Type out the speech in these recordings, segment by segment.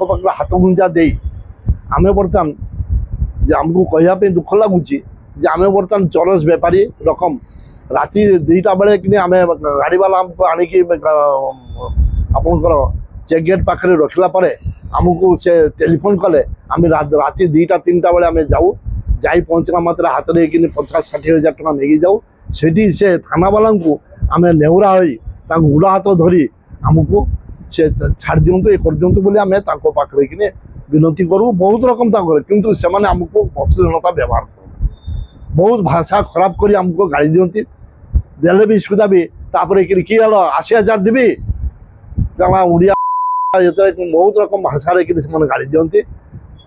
पाखे हाथ गुंजा दे आम बर्तमान जे आमको कहवाई दुख लगुच आम बर्तमान चरस बेपारी रकम राति 2टा बेले कि आम गाड़ी वाला आमको आणिकी आपणकर चेक गेट पाखे रखला आमको से टेलीफोन कले आम राति 2टा 3टा बेले आम जाऊ जाई पहुँचना मात्र हाथ में 50-60 हजार टका नहीं जाऊ से थाना वाला को आम नेहुरा हो गुड़ा हाथ धरी आमको से छाड़ दिंतु ये कर दिंतु बोली आम पाखे कि विनती करूँ बहुत रकम किंतु से आमको अश्लीलता व्यवहार कर बहुत भाषा खराब कर आमको गाड़ी दिखती देले भी सुधा भी तापर किए 80,000 देवी क्या उड़िया बहुत रकम भाषा गाड़ी दिखती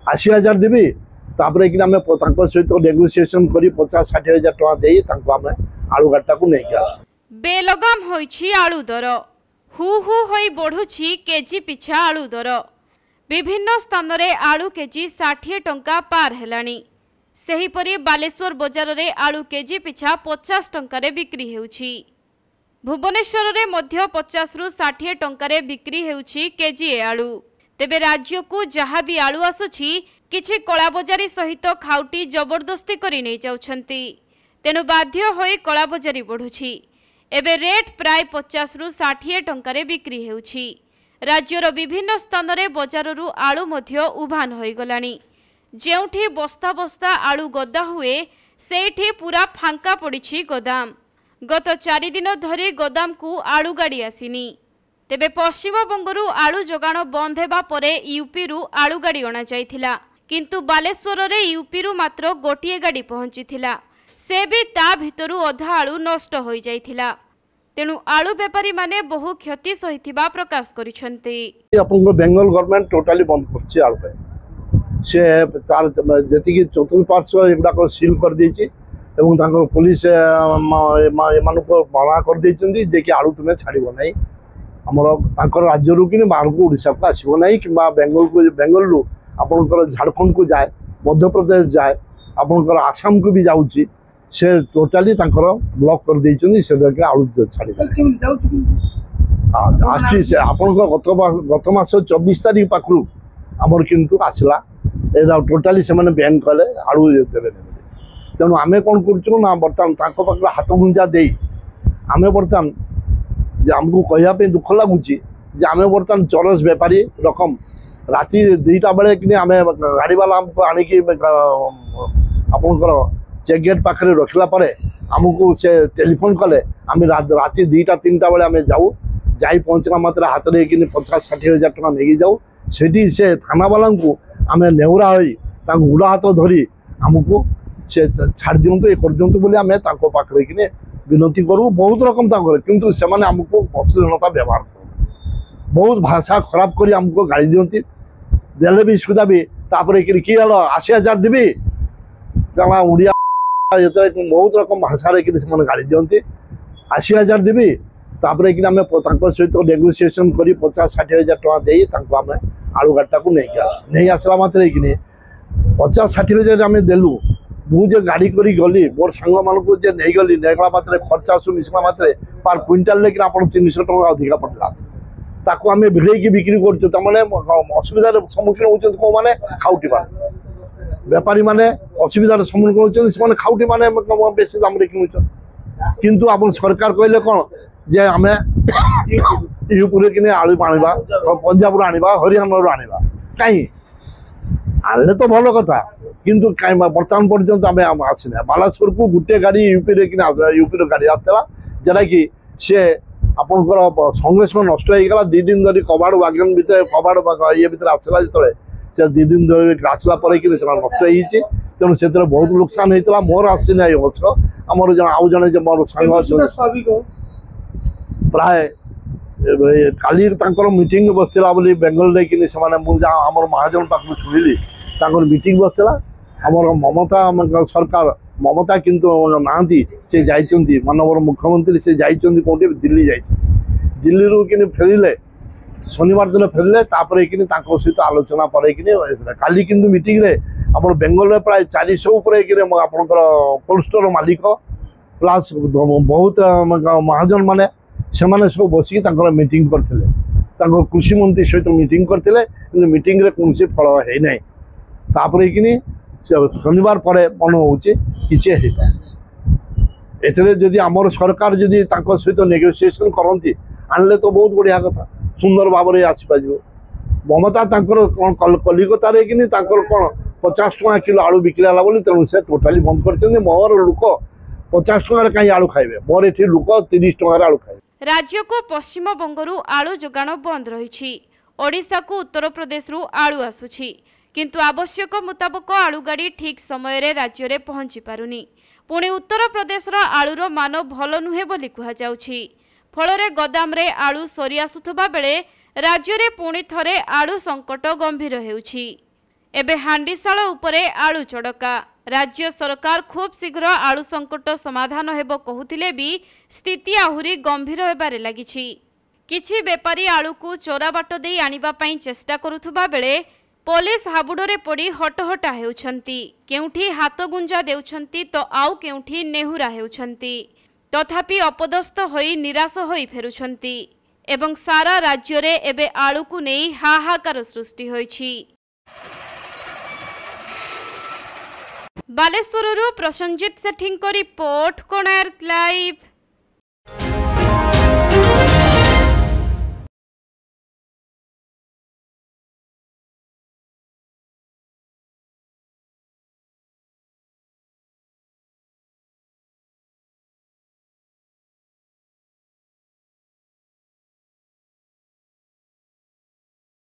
80,000 देवी तापर कि आम सहित नेगोसिएशन कर 50-60 हजार टका दे आम आलू गाड़टा को नहीं बेलगाम होइछि आलू दर हु हु होई बढ़ुछि केजी पिछा आलू दर विभिन्न स्थान रे आलू केजी 60 टंका पार हेलानी सेहीपरि बालेश्वर बजार रे आलू केजी पिछा 50 टंका रे बिक्री हेउछि भुवनेश्वर रे मध्य 50 रु 60 टंका रे बिक्री हेउछि केजी आलू तेबे राज्य को जहाँ भी आलू आसुछि किछि कलाबजारी सहित खाउटी जबरदस्ती करि नै जाउछन्ति तेनु बाध्य होई कलाबजारी बढ़ुछि एबे रेट प्राय 50 रु 60 टंका रे बिक्री हेउछि राज्यर विभिन्न स्थान रे बजार रु आलू मध्य उभान होई गलानी जेउठी बस्ता बस्ता आलू गदा हुए सेठी पूरा फांका पड़िछि गोदाम गत 4 दिन धरी गोदाम को आलू गाड़ी आसीनी तेबे पश्चिम बंगरु आलू जोगाण बंद हेबा परे यूपी रु आलू गाड़ी अणा जाइथिला किंतु बालेश्वर रे यूपी रु मात्र गोटिए गाड़ी पहुंचीथिला से भी ता भितरु अधा आलू नष्ट होई जाइथिला तेणु आलू बेपारी माने बहु क्षति सहिथिबा प्रकाश करिसंती आपन बेंगल गवर्नमेंट टोटली बंद करछि आलू पे से तार जति चतुर्पार्श्व एगुड़ा सील कर देछि एवं तांको पुलिस एमानको मना कर देछन्ती जे कि आलू तुमे छाड़िबो नै हमर तांकर राज्य रु कि बाहर को ओडिसा को आसीबो नै कि बेंगल रु आपनकर झारखंड को जाए मध्य प्रदेश जाए आपनकर आसाम को भी जाउछि से टोटाली तांकर ब्लॉक कर देछन्ती से के आलू छाड़ी आछि से आपनकर गत मास 24 तारिख पाखरु हमर किंतु आसला टोटाली से बैन कले आलू देवे तेणु आम कौन कर बर्तमान पाखे हाथ गुंजा दे आम बर्तमान जे आमको कहवाई दुख लगुच आम बर्तमान चरस बेपारी रकम राति 2टा बेले कि आम गाड़ी वाला आमको आणिकी आपणकर चेक गेट पाखे रखला आमको से टेलीफोन कले आम राति 2टा 3टा बेले आम जाऊ जाई पहुँचना मात्र हाथ में 50-60 हजार टका नहीं जाऊ से थाना वाला को आम नेहुरा हो गुड़ा हाथ धरी आमको से छाड़ दिंतु ये कर दिंतु बोली आम पाखे कि विनती करूँ बहुत रकम किंतु से आमको अश्लीलता व्यवहार कर बहुत भाषा खराब कर आमको गाड़ी दिखती देले भी सुधा भी तापर किए 80,000 देवी क्या उड़िया बहुत रकम भाषा गाड़ी दिखती 80,000 देवी तापर कि आम सहित नेगोसिएशन कर 50-60 हजार टका दे आम आलू गाड़टा को नहीं आसला मात्र कि 50-60 हजार आम देलु मुझे गाड़ी करी गली मोर सांग मानक नहीं गली नेगला मात्र खर्चा आसु मिसला मात्र पर क्विंटाल लेकिन आप 300 टका अधिका पड़ला ताको आम भिड़े बिक्री कर असुविधार सम्मुखीन होती कौ मैंने खाउटी बेपारी मैंने असुविधार सम्मुखीन होती खाउटी मैंने बेस दाम किनुन किंतु आप सरकार कहले कौन जे आम यूपी कि आलू आना पंजाब आना हरियाणा आना कहीं आने तो भल कथा किंतु बर्तमान पर्यंत आम आसना बालेश्वर को गोटे गाड़ी यूपी यूपी गाड़ी आसला जरा कि सी आपंकर संगे संगे नष्ट होगा 2 दिन धरी कबाड़ वागन भितर कबाड़ ये भितर आसला जो 2 दिन धरी आसला कि नष्ट होती तेणु से बहुत नुकसान होता मोर आसना ये वर्ष आमर आउ जड़े मोर सांग प्राय काली मीटिंग बसला बेंगल कि आमर महाजन पाख शुणिली मीटिंग बसला आमर ममता सरकार ममता किंतु नांती से जाइछन्ती मानवर मुख्यमंत्री से जाइछन्ती कोठी दिल्ली जाइछन्ती दिल्ली रु कि फेरिले शनिवार दिन फेरिले तापर कि सहित आलोचना पर काली किंतु मीटिंग रे आमर बेंगल प्राय 400 ऊपर आपनकर कोल्ड स्टोर मालिक प्लस बहुत महाजन माने सब बसिक मीटिंग करते कृषि मंत्री सहित मीटिंग करते मीटिंग रे कौन फल है ना तापर कि शनिवार पर मन हो कि जदि आमर सरकार जदि सहित नेगोसिएशन करती आनले तो बहुत बढ़िया कथा सुंदर भाव में आसीपर ममता कलिकतार कि कौन 50 टका किलो आलू बिक्री है बोली तेणु से टोटाली बंद कर मोर लोक 50 टकर कहीं आलू खाइबे मोर एठी लोक 30 टकर आलू खाइबे। राज्य को पश्चिम बंगरू आलू जोगाण बंद रही ओडिशा को उत्तर प्रदेश रु आलू आसुछि किंतु आवश्यक मुताबक आलू गाड़ी ठीक समय रे राज्य रे पहुंची पारुनी पुणी उत्तर प्रदेश रो आलूर मान भल नुहे बोली कुहाଯାଉଛି फଳରେ गोदाम रे आलू सरी आसुथबा बेले राज्य रे पुणी थरे आलू संकट गंभीर हेउछि एबे हांडीशाल उपरे आलू चड़का राज्य सरकार खूब शीघ्र आलू संकट समाधान हेबो कहूतिले भी स्थिति आहुरी गंभीर हेबारे लागिछि किछि बेपारी आलू को चोरा बाट देई आनिबा पई चेष्टा करुथबा बेले पुलिस हाबुडरे पड़ी हटहटा हेउछंती केउठी हाथ गुंजा देउछंती तो आउ केउठी नेहुरा हेउछंती तथापि अपदस्थ होई निराश होई फेरुछंती एवं सारा राज्य रे एबे आलू को नेई हाहाकार सृष्टि होईछि। बालेश्वररू प्रसंजित सेठींको रिपोर्ट कोणार्क लाइव।